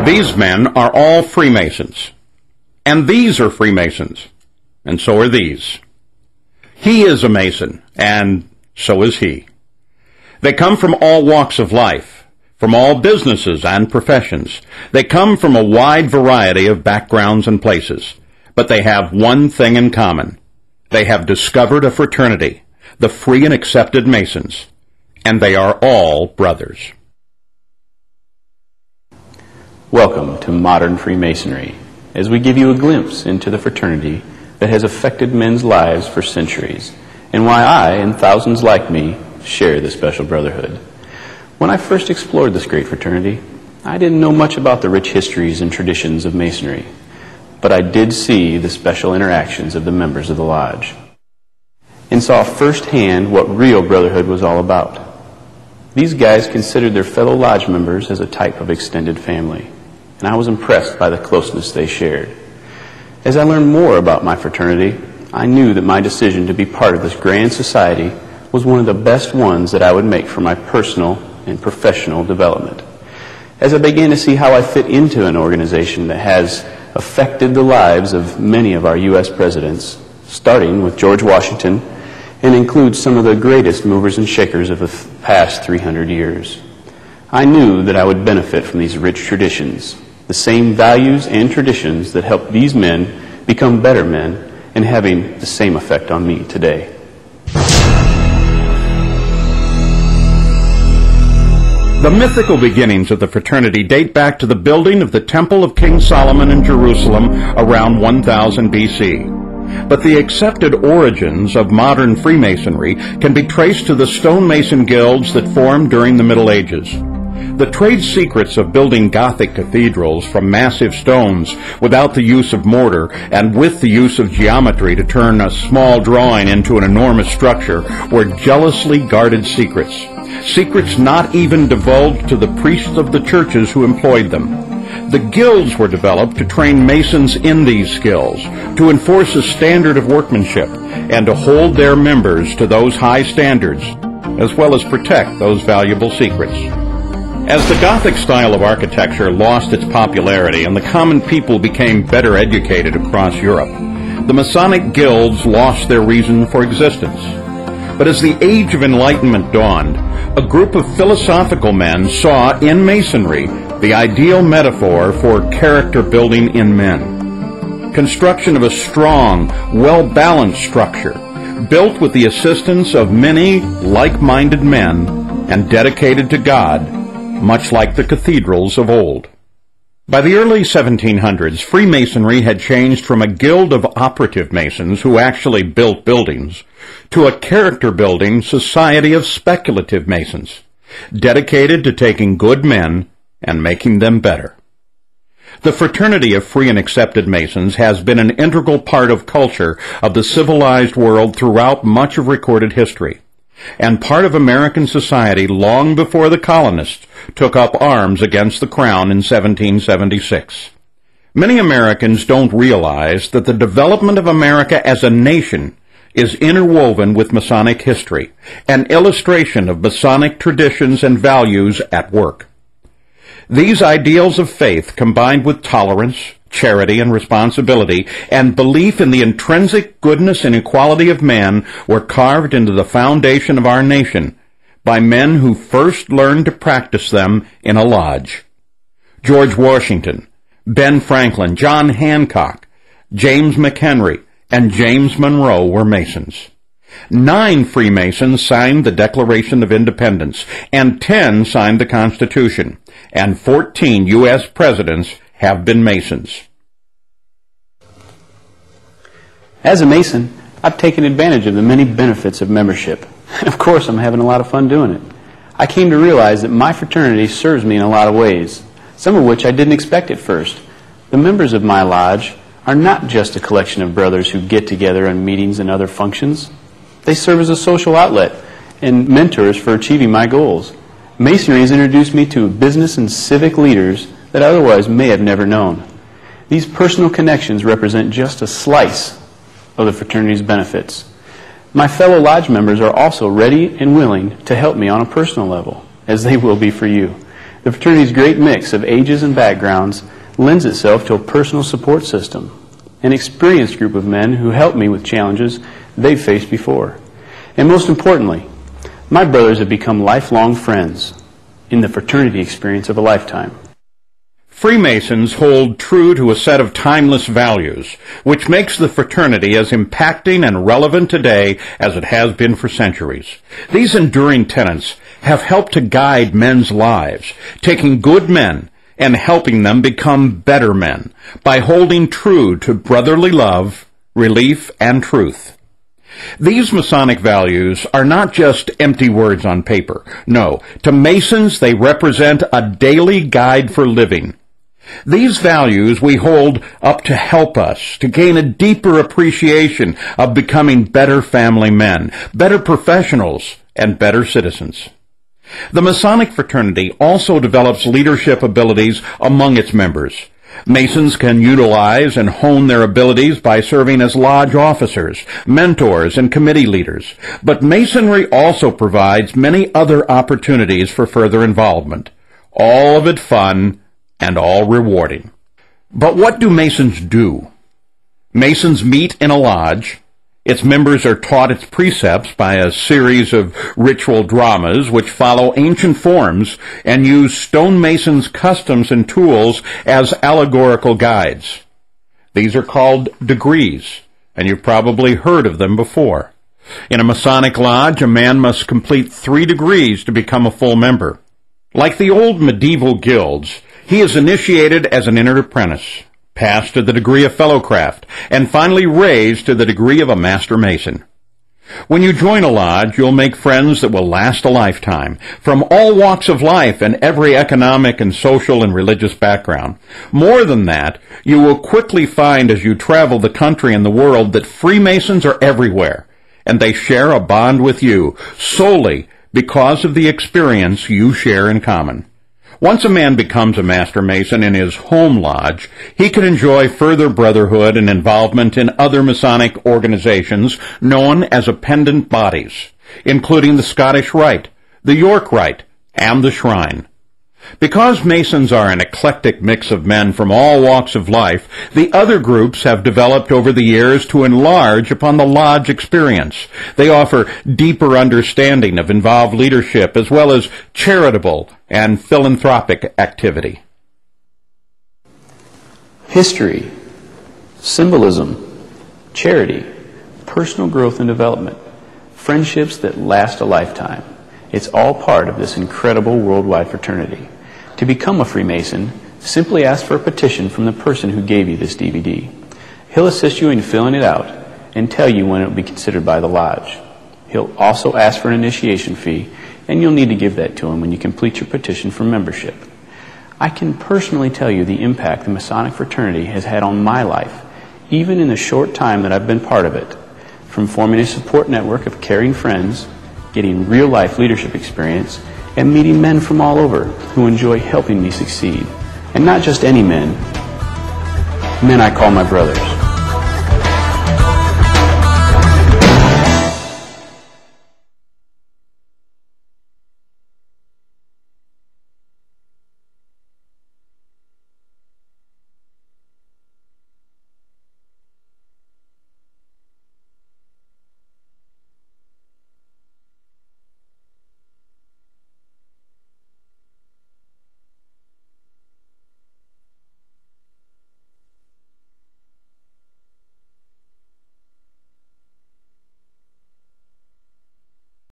These men are all Freemasons. And these are Freemasons. And so are these. He is a Mason, and so is he. They come from all walks of life, from all businesses and professions. They come from a wide variety of backgrounds and places. But they have one thing in common. They have discovered a fraternity, the Free and Accepted Masons. And they are all brothers. Welcome to Modern Freemasonry, as we give you a glimpse into the fraternity that has affected men's lives for centuries, and why I, and thousands like me, share this special brotherhood. When I first explored this great fraternity, I didn't know much about the rich histories and traditions of Masonry, but I did see the special interactions of the members of the lodge, and saw firsthand what real brotherhood was all about. These guys considered their fellow lodge members as a type of extended family, and I was impressed by the closeness they shared. As I learned more about my fraternity, I knew that my decision to be part of this grand society was one of the best ones that I would make for my personal and professional development. As I began to see how I fit into an organization that has affected the lives of many of our U.S. presidents, starting with George Washington, and includes some of the greatest movers and shakers of the past 300 years, I knew that I would benefit from these rich traditions, the same values and traditions that helped these men become better men, and having the same effect on me today. The mythical beginnings of the fraternity date back to the building of the Temple of King Solomon in Jerusalem around 1000 BC. But the accepted origins of modern Freemasonry can be traced to the stonemason guilds that formed during the Middle Ages. The trade secrets of building Gothic cathedrals from massive stones without the use of mortar and with the use of geometry to turn a small drawing into an enormous structure were jealously guarded secrets. Secrets not even divulged to the priests of the churches who employed them. The guilds were developed to train masons in these skills, to enforce a standard of workmanship, and to hold their members to those high standards, as well as protect those valuable secrets. As the Gothic style of architecture lost its popularity and the common people became better educated across Europe, the Masonic guilds lost their reason for existence. But as the Age of Enlightenment dawned, a group of philosophical men saw in Masonry the ideal metaphor for character building in men. Construction of a strong, well-balanced structure, built with the assistance of many like-minded men and dedicated to God, much like the cathedrals of old. By the early 1700s, Freemasonry had changed from a guild of operative masons who actually built buildings to a character-building society of speculative masons, dedicated to taking good men and making them better. The fraternity of Free and Accepted Masons has been an integral part of culture of the civilized world throughout much of recorded history, and part of American society long before the colonists took up arms against the Crown in 1776. Many Americans don't realize that the development of America as a nation is interwoven with Masonic history, an illustration of Masonic traditions and values at work. These ideals of faith, combined with tolerance, charity and responsibility, and belief in the intrinsic goodness and equality of man, were carved into the foundation of our nation by men who first learned to practice them in a lodge. George Washington, Ben Franklin, John Hancock, James McHenry, and James Monroe were Masons. 9 Freemasons signed the Declaration of Independence, and 10 signed the Constitution, and 14 U.S. presidents have been Masons. As a Mason, I've taken advantage of the many benefits of membership. And of course, I'm having a lot of fun doing it. I came to realize that my fraternity serves me in a lot of ways, some of which I didn't expect at first. The members of my lodge are not just a collection of brothers who get together on meetings and other functions. They serve as a social outlet and mentors for achieving my goals. Masonry has introduced me to business and civic leaders that I otherwise may have never known. These personal connections represent just a slice of the fraternity's benefits. My fellow lodge members are also ready and willing to help me on a personal level, as they will be for you. The fraternity's great mix of ages and backgrounds lends itself to a personal support system, an experienced group of men who help me with challenges they've faced before. And most importantly, my brothers have become lifelong friends in the fraternity experience of a lifetime. Freemasons hold true to a set of timeless values, which makes the fraternity as impacting and relevant today as it has been for centuries. These enduring tenets have helped to guide men's lives, taking good men and helping them become better men by holding true to brotherly love, relief, and truth. These Masonic values are not just empty words on paper. No, to Masons they represent a daily guide for living. These values we hold up to help us to gain a deeper appreciation of becoming better family men, better professionals, and better citizens. The Masonic fraternity also develops leadership abilities among its members. Masons can utilize and hone their abilities by serving as lodge officers, mentors, and committee leaders. But Masonry also provides many other opportunities for further involvement, all of it fun and all rewarding. But what do Masons do? Masons meet in a lodge. Its members are taught its precepts by a series of ritual dramas which follow ancient forms and use stonemasons' customs and tools as allegorical guides. These are called degrees, and you've probably heard of them before. In a Masonic lodge, a man must complete 3 degrees to become a full member. Like the old medieval guilds, he is initiated as an entered apprentice, passed to the degree of fellowcraft, and finally raised to the degree of a master mason. When you join a lodge, you'll make friends that will last a lifetime, from all walks of life and every economic and social and religious background. More than that, you will quickly find as you travel the country and the world that Freemasons are everywhere, and they share a bond with you solely because of the experience you share in common. Once a man becomes a Master Mason in his home lodge, he can enjoy further brotherhood and involvement in other Masonic organizations known as appendant bodies, including the Scottish Rite, the York Rite, and the Shrine. Because Masons are an eclectic mix of men from all walks of life, the other groups have developed over the years to enlarge upon the lodge experience. They offer deeper understanding of involved leadership as well as charitable and philanthropic activity. History, symbolism, charity, personal growth and development, friendships that last a lifetime. It's all part of this incredible worldwide fraternity. To become a Freemason, simply ask for a petition from the person who gave you this DVD. He'll assist you in filling it out and tell you when it will be considered by the lodge. He'll also ask for an initiation fee, and you'll need to give that to him when you complete your petition for membership. I can personally tell you the impact the Masonic fraternity has had on my life, even in the short time that I've been part of it, from forming a support network of caring friends, getting real-life leadership experience, and meeting men from all over who enjoy helping me succeed. And not just any men, men I call my brothers.